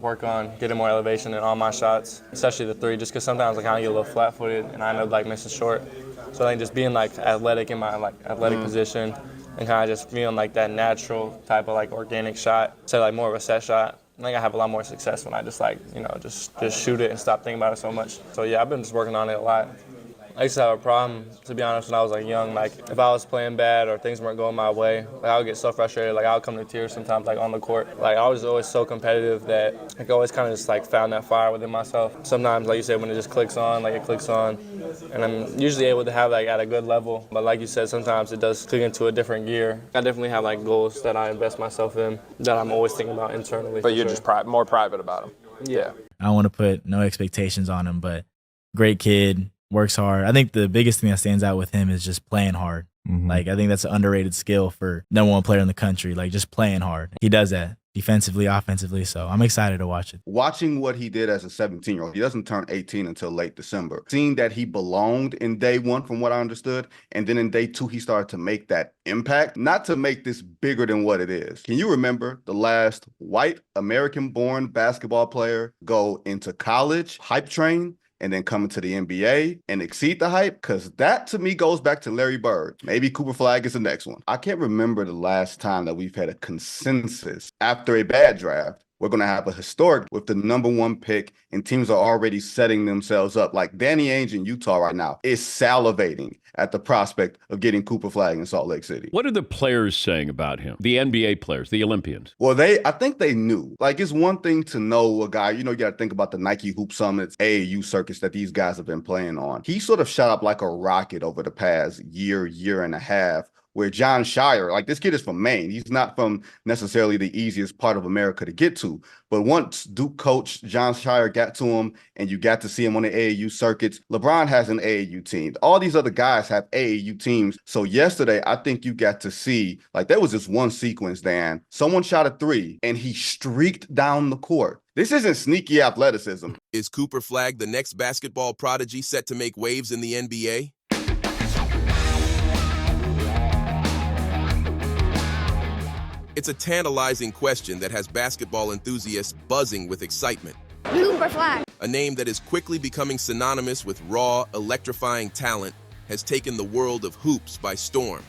work on getting more elevation in all my shots, especially the three, just because sometimes I kind of get a little flat-footed and I end up like missing short. So I think just being like athletic in my like athletic position and kind of just feeling like that natural type of like organic shot, so like more of a set shot. I think I have a lot more success when I just like, just shoot it and stop thinking about it so much. So yeah, I've been just working on it a lot. I used to have a problem, to be honest, when I was like young. Like if I was playing bad or things weren't going my way, like I would get so frustrated. Like I would come to tears sometimes, like on the court. Like I was always so competitive that I always kind of just like found that fire within myself. Sometimes, like you said, when it just clicks on, like it clicks on, and I'm usually able to have like at a good level. But like you said, sometimes it does click into a different gear. I definitely have like goals that I invest myself in that I'm always thinking about internally. But you're just more private about them. Yeah. I don't want to put no expectations on him, but great kid. Works hard. I think the biggest thing that stands out with him is just playing hard. Like, I think that's an underrated skill for #1 player in the country, like just playing hard. He does that defensively, offensively, so I'm excited to watch it. Watching what he did as a 17-year-old, he doesn't turn 18 until late December. Seeing that he belonged in day one, from what I understood, and then in day two, he started to make that impact, not to make this bigger than what it is. Can you remember the last white American-born basketball player go into college, hype train, and then come into the NBA and exceed the hype? Because that, to me, goes back to Larry Bird. Maybe Cooper Flagg is the next one. I can't remember the last time that we've had a consensus after a bad draft. We're going to have a historic with the #1 pick, and teams are already setting themselves up. Like Danny Ainge in Utah right now is salivating at the prospect of getting Cooper Flagg in Salt Lake City. What are the players saying about him? The NBA players, the Olympians? Well, I think they knew. Like, it's one thing to know a guy, you got to think about the Nike Hoop Summits, AAU circuits that these guys have been playing on. He sort of shot up like a rocket over the past year and a half, where John Shire, like this kid is from Maine. He's not from necessarily the easiest part of America to get to. But once Duke coach John Shire got to him and you got to see him on the AAU circuits, LeBron has an AAU team. All these other guys have AAU teams. So yesterday, I think you got to see, like there was this one sequence, Dan. Someone shot a three and he streaked down the court. This isn't sneaky athleticism. Is Cooper Flagg the next basketball prodigy set to make waves in the NBA? It's a tantalizing question that has basketball enthusiasts buzzing with excitement. Cooper Flagg. A name that is quickly becoming synonymous with raw, electrifying talent has taken the world of hoops by storm.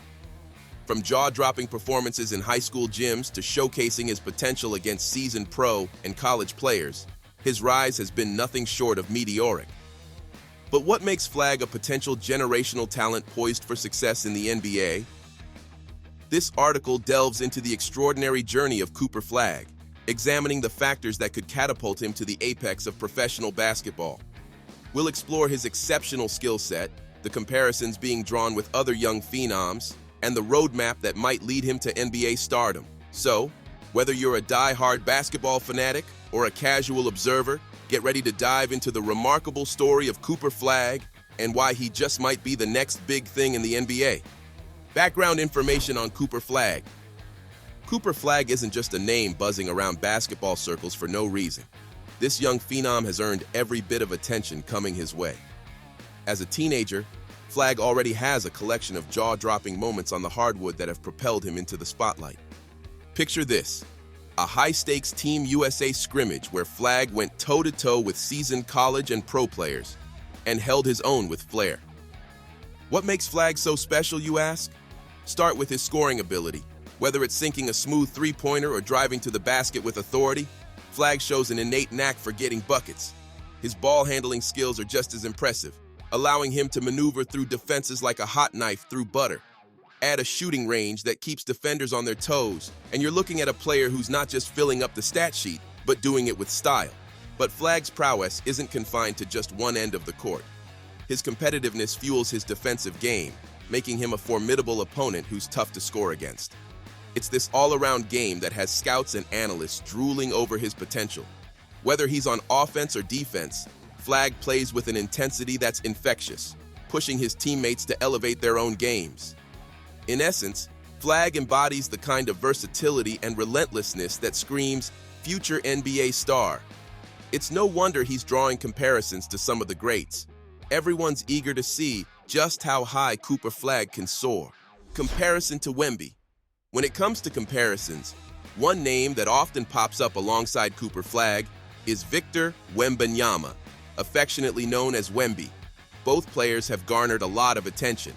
From jaw-dropping performances in high school gyms to showcasing his potential against seasoned pro and college players, his rise has been nothing short of meteoric. But what makes Flagg a potential generational talent poised for success in the NBA? This article delves into the extraordinary journey of Cooper Flagg, examining the factors that could catapult him to the apex of professional basketball. We'll explore his exceptional skill set, the comparisons being drawn with other young phenoms, and the roadmap that might lead him to NBA stardom. So, whether you're a die-hard basketball fanatic or a casual observer, get ready to dive into the remarkable story of Cooper Flagg and why he just might be the next big thing in the NBA. Background information on Cooper Flagg. Cooper Flagg isn't just a name buzzing around basketball circles for no reason. This young phenom has earned every bit of attention coming his way. As a teenager, Flagg already has a collection of jaw-dropping moments on the hardwood that have propelled him into the spotlight. Picture this, a high-stakes Team USA scrimmage where Flagg went toe-to-toe with seasoned college and pro players and held his own with flair. What makes Flagg so special, you ask? Start with his scoring ability. Whether it's sinking a smooth three-pointer or driving to the basket with authority, Flagg shows an innate knack for getting buckets. His ball-handling skills are just as impressive, allowing him to maneuver through defenses like a hot knife through butter. Add a shooting range that keeps defenders on their toes, and you're looking at a player who's not just filling up the stat sheet, but doing it with style. But Flagg's prowess isn't confined to just one end of the court. His competitiveness fuels his defensive game, making him a formidable opponent who's tough to score against. It's this all-around game that has scouts and analysts drooling over his potential. Whether he's on offense or defense, Flagg plays with an intensity that's infectious, pushing his teammates to elevate their own games. In essence, Flagg embodies the kind of versatility and relentlessness that screams future NBA star. It's no wonder he's drawing comparisons to some of the greats. Everyone's eager to see just how high Cooper Flagg can soar. Comparison to Wemby. When it comes to comparisons, one name that often pops up alongside Cooper Flagg is Victor Wembanyama, affectionately known as Wemby. Both players have garnered a lot of attention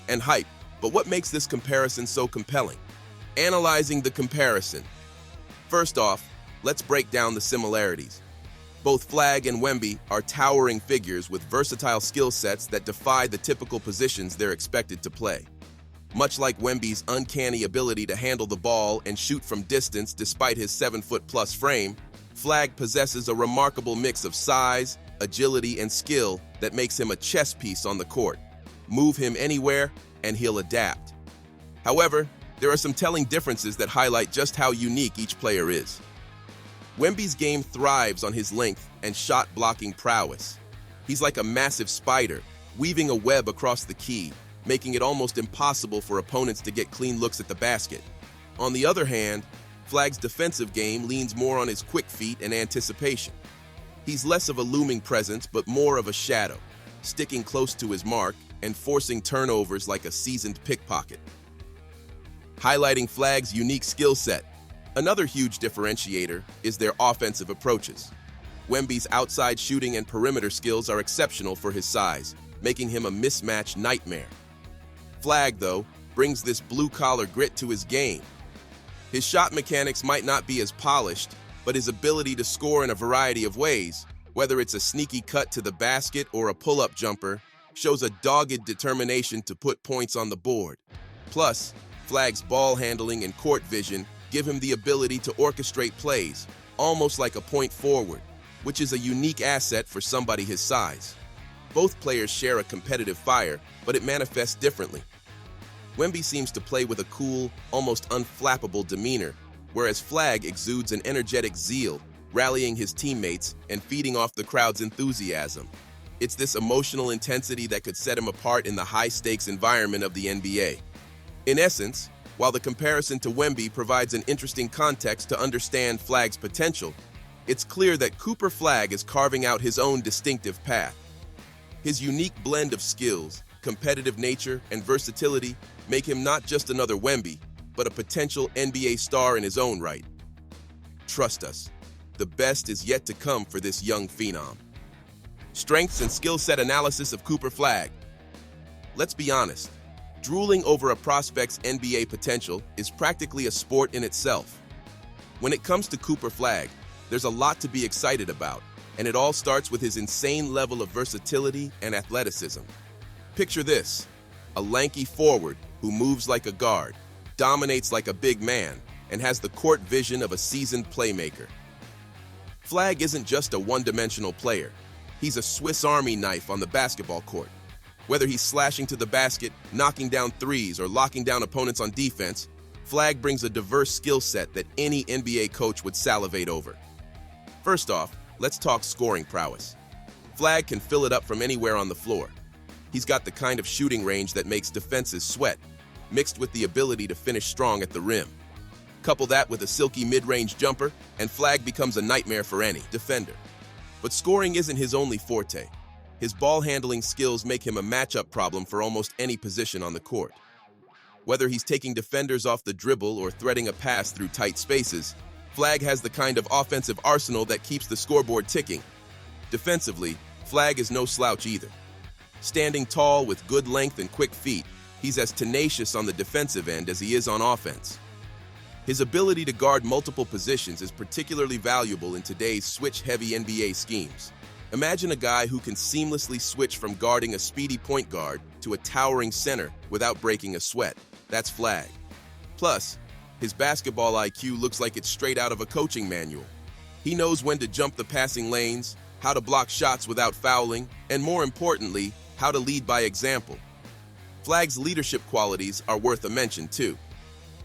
and hype, but what makes this comparison so compelling? Analyzing the comparison. First off, let's break down the similarities. Both Flagg and Wemby are towering figures with versatile skill sets that defy the typical positions they're expected to play. Much like Wemby's uncanny ability to handle the ball and shoot from distance despite his 7-foot-plus frame, Flagg possesses a remarkable mix of size, agility, and skill that makes him a chess piece on the court. Move him anywhere, and he'll adapt. However, there are some telling differences that highlight just how unique each player is. Wemby's game thrives on his length and shot-blocking prowess. He's like a massive spider, weaving a web across the key, making it almost impossible for opponents to get clean looks at the basket. On the other hand, Flagg's defensive game leans more on his quick feet and anticipation. He's less of a looming presence, but more of a shadow, sticking close to his mark and forcing turnovers like a seasoned pickpocket. Highlighting Flagg's unique skill set, another huge differentiator is their offensive approaches. Wemby's outside shooting and perimeter skills are exceptional for his size, making him a mismatch nightmare. Flagg, though, brings this blue-collar grit to his game. His shot mechanics might not be as polished, but his ability to score in a variety of ways, whether it's a sneaky cut to the basket or a pull-up jumper, shows a dogged determination to put points on the board. Plus, Flagg's ball handling and court vision give him the ability to orchestrate plays, almost like a point forward, which is a unique asset for somebody his size. Both players share a competitive fire, but it manifests differently. Wemby seems to play with a cool, almost unflappable demeanor, whereas Flagg exudes an energetic zeal, rallying his teammates and feeding off the crowd's enthusiasm. It's this emotional intensity that could set him apart in the high-stakes environment of the NBA. In essence, while the comparison to Wemby provides an interesting context to understand Flagg's potential, it's clear that Cooper Flagg is carving out his own distinctive path. His unique blend of skills, competitive nature, and versatility make him not just another Wemby, but a potential NBA star in his own right. Trust us, the best is yet to come for this young phenom. Strengths and skill set analysis of Cooper Flagg. Let's be honest, drooling over a prospect's NBA potential is practically a sport in itself. When it comes to Cooper Flagg, there's a lot to be excited about, and it all starts with his insane level of versatility and athleticism. Picture this, a lanky forward who moves like a guard, dominates like a big man, and has the court vision of a seasoned playmaker. Flagg isn't just a one-dimensional player. He's a Swiss Army knife on the basketball court. Whether he's slashing to the basket, knocking down threes, or locking down opponents on defense, Flagg brings a diverse skill set that any NBA coach would salivate over. First off, let's talk scoring prowess. Flagg can fill it up from anywhere on the floor. He's got the kind of shooting range that makes defenses sweat, mixed with the ability to finish strong at the rim. Couple that with a silky mid-range jumper, and Flagg becomes a nightmare for any defender. But scoring isn't his only forte. His ball-handling skills make him a matchup problem for almost any position on the court. Whether he's taking defenders off the dribble or threading a pass through tight spaces, Flagg has the kind of offensive arsenal that keeps the scoreboard ticking. Defensively, Flagg is no slouch either. Standing tall with good length and quick feet, he's as tenacious on the defensive end as he is on offense. His ability to guard multiple positions is particularly valuable in today's switch-heavy NBA schemes. Imagine a guy who can seamlessly switch from guarding a speedy point guard to a towering center without breaking a sweat. That's Flagg. Plus, his basketball IQ looks like it's straight out of a coaching manual. He knows when to jump the passing lanes, how to block shots without fouling, and more importantly, how to lead by example. Flagg's leadership qualities are worth a mention too.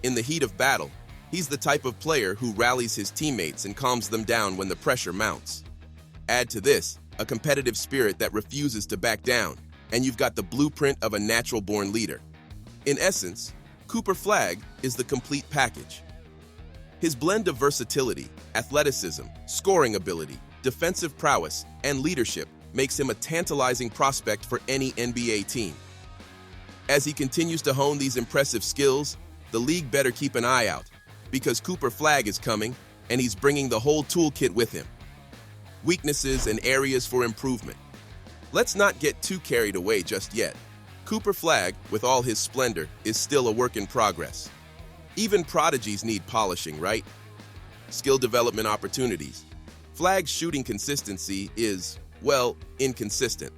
In the heat of battle, he's the type of player who rallies his teammates and calms them down when the pressure mounts. Add to this a competitive spirit that refuses to back down, and you've got the blueprint of a natural-born leader. In essence, Cooper Flagg is the complete package. His blend of versatility, athleticism, scoring ability, defensive prowess, and leadership makes him a tantalizing prospect for any NBA team. As he continues to hone these impressive skills, the league better keep an eye out, because Cooper Flagg is coming, and he's bringing the whole toolkit with him. weaknesses, and areas for improvement. Let's not get too carried away just yet. Cooper Flagg, with all his splendor, is still a work in progress. Even prodigies need polishing, right? Skill development opportunities. Flagg's shooting consistency is, well, inconsistent.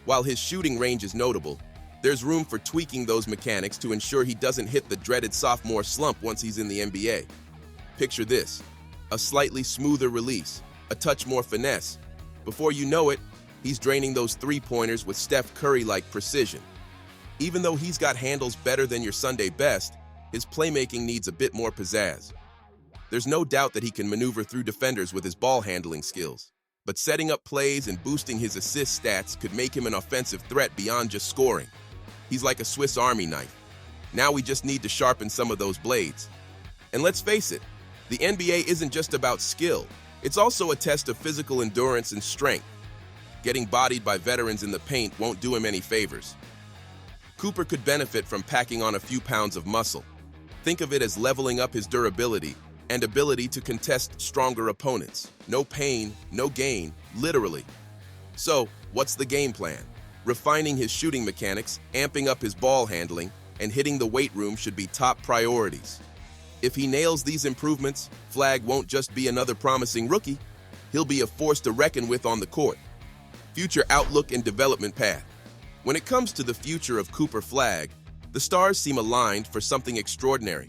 While his shooting range is notable, there's room for tweaking those mechanics to ensure he doesn't hit the dreaded sophomore slump once he's in the NBA. Picture this: a slightly smoother release, a touch more finesse. Before you know it, he's draining those three-pointers with Steph Curry-like precision. Even though he's got handles better than your Sunday best, his playmaking needs a bit more pizzazz. There's no doubt that he can maneuver through defenders with his ball handling skills, but setting up plays and boosting his assist stats could make him an offensive threat beyond just scoring. He's like a Swiss Army knife. Now we just need to sharpen some of those blades. And let's face it, the NBA isn't just about skill. It's also a test of physical endurance and strength. Getting bodied by veterans in the paint won't do him any favors. Cooper could benefit from packing on a few pounds of muscle. Think of it as leveling up his durability and ability to contest stronger opponents. No pain, no gain, literally. So, what's the game plan? Refining his shooting mechanics, amping up his ball handling, and hitting the weight room should be top priorities. If he nails these improvements, Flagg won't just be another promising rookie. He'll be a force to reckon with on the court. Future outlook and development path. When it comes to the future of Cooper Flagg, the stars seem aligned for something extraordinary.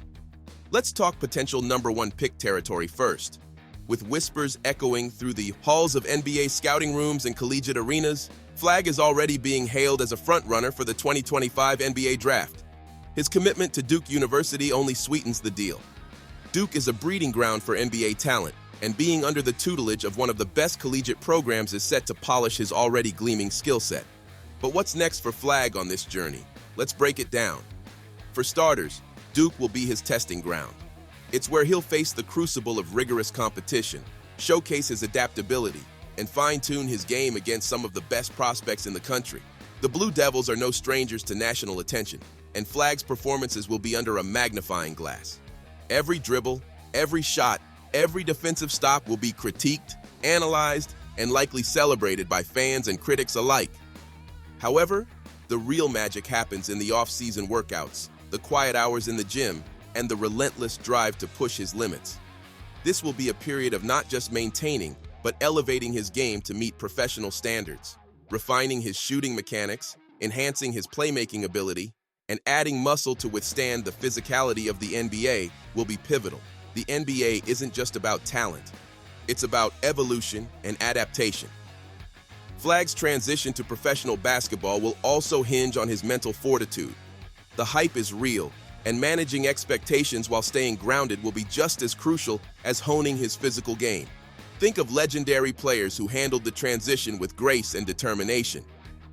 Let's talk potential #1 pick territory first. With whispers echoing through the halls of NBA scouting rooms and collegiate arenas, Flagg is already being hailed as a frontrunner for the 2025 NBA Draft. His commitment to Duke University only sweetens the deal. Duke is a breeding ground for NBA talent, and being under the tutelage of one of the best collegiate programs is set to polish his already gleaming skill set. But what's next for Flagg on this journey? Let's break it down. For starters, Duke will be his testing ground. It's where he'll face the crucible of rigorous competition, showcase his adaptability, and fine-tune his game against some of the best prospects in the country. The Blue Devils are no strangers to national attention, and Flagg's performances will be under a magnifying glass. Every dribble, every shot, every defensive stop will be critiqued, analyzed, and likely celebrated by fans and critics alike. However, the real magic happens in the off-season workouts, the quiet hours in the gym, and the relentless drive to push his limits. This will be a period of not just maintaining, but elevating his game to meet professional standards. Refining his shooting mechanics, enhancing his playmaking ability, and adding muscle to withstand the physicality of the NBA will be pivotal. The NBA isn't just about talent. It's about evolution and adaptation. Flagg's transition to professional basketball will also hinge on his mental fortitude. The hype is real, and managing expectations while staying grounded will be just as crucial as honing his physical game. Think of legendary players who handled the transition with grace and determination.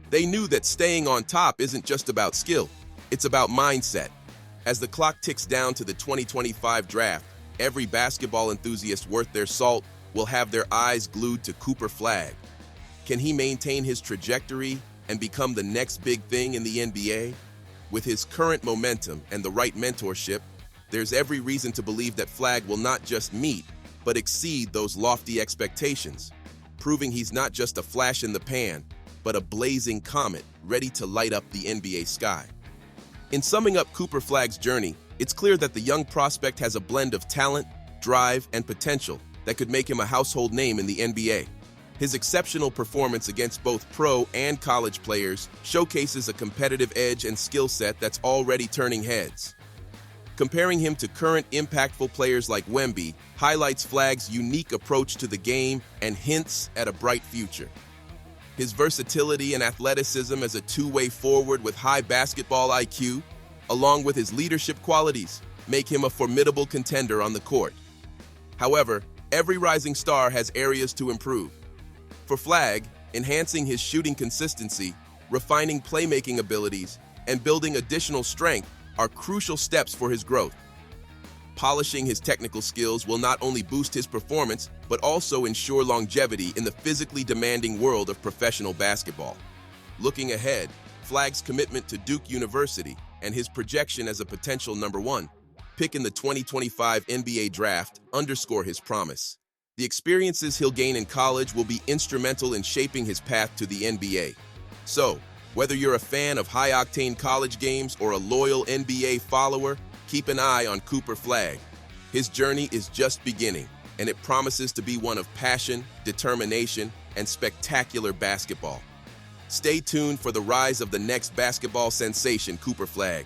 They knew that staying on top isn't just about skill, it's about mindset. As the clock ticks down to the 2025 draft, every basketball enthusiast worth their salt will have their eyes glued to Cooper Flagg. Can he maintain his trajectory and become the next big thing in the NBA? With his current momentum and the right mentorship, there's every reason to believe that Flagg will not just meet, but exceed those lofty expectations, proving he's not just a flash in the pan, but a blazing comet ready to light up the NBA sky. In summing up Cooper Flagg's journey, it's clear that the young prospect has a blend of talent, drive, and potential that could make him a household name in the NBA. His exceptional performance against both pro and college players showcases a competitive edge and skill set that's already turning heads. Comparing him to current impactful players like Wemby highlights Flagg's unique approach to the game and hints at a bright future. His versatility and athleticism as a two-way forward with high basketball IQ, along with his leadership qualities, make him a formidable contender on the court. However, every rising star has areas to improve. For Flagg, enhancing his shooting consistency, refining playmaking abilities, and building additional strength are crucial steps for his growth. Polishing his technical skills will not only boost his performance, but also ensure longevity in the physically demanding world of professional basketball. Looking ahead, Flagg's commitment to Duke University and his projection as a potential #1 pick in the 2025 NBA Draft underscore his promise. The experiences he'll gain in college will be instrumental in shaping his path to the NBA. So, whether you're a fan of high-octane college games or a loyal NBA follower, keep an eye on Cooper Flagg. His journey is just beginning, and it promises to be one of passion, determination, and spectacular basketball. Stay tuned for the rise of the next basketball sensation, Cooper Flagg.